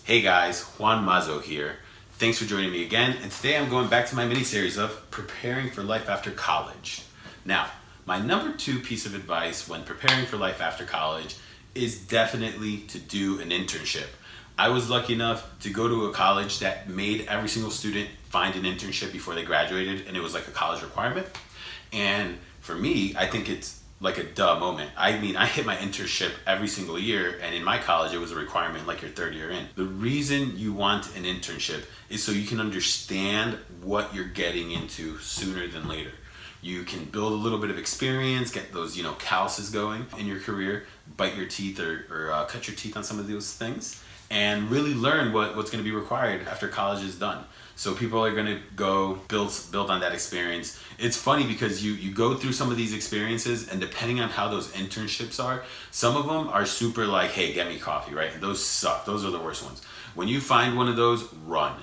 Hey guys, Juan Mazo here. Thanks for joining me again, and today I'm going back to my mini-series of preparing for life after college. Now, my number 2 piece of advice when preparing for life after college is definitely to do an internship. I was lucky enough to go to a college that made every single student find an internship before they graduated, and it was like a college requirement. And for me, I think it's like a duh moment. I mean, I hit my internship every single year, and in my college it was a requirement like your third year in. The reason you want an internship is so you can understand what you're getting into sooner than later. You can build a little bit of experience, get those, calluses going in your career, bite your teeth or cut your teeth on some of those things, and really learn what's going to be required after college is done. So people are going to go build on that experience. It's funny because you go through some of these experiences, and depending on how those internships are, some of them are super like, hey, get me coffee, right? Those suck. Those are the worst ones. When you find one of those, run.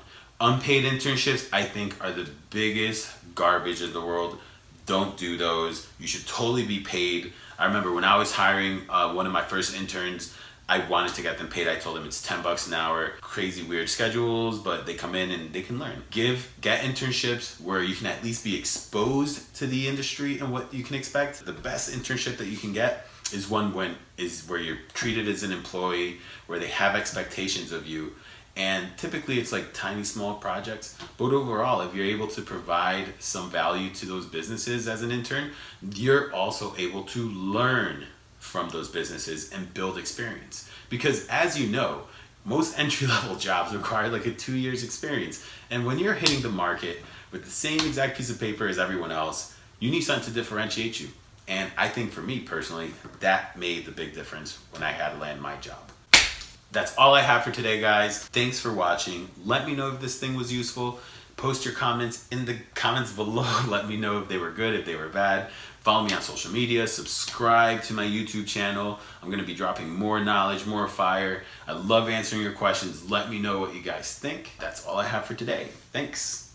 Unpaid internships, I think, are the biggest garbage in the world. Don't do those. You should totally be paid. I remember when I was hiring one of my first interns, I wanted to get them paid. I told them it's $10 an hour, crazy weird schedules, but they come in and they can learn. Get internships where you can at least be exposed to the industry and what you can expect. The best internship that you can get is one where you're treated as an employee, where they have expectations of you. And typically it's like tiny, small projects. But overall, if you're able to provide some value to those businesses as an intern, you're also able to learn from those businesses and build experience. Because as you know, most entry-level jobs require like a 2 years experience. And when you're hitting the market with the same exact piece of paper as everyone else, you need something to differentiate you. And I think for me personally, that made the big difference when I had to land my job. That's all I have for today, guys. Thanks for watching. Let me know if this thing was useful. Post your comments in the comments below. Let me know if they were good, if they were bad. Follow me on social media. Subscribe to my YouTube channel. I'm going to be dropping more knowledge, more fire. I love answering your questions. Let me know what you guys think. That's all I have for today. Thanks.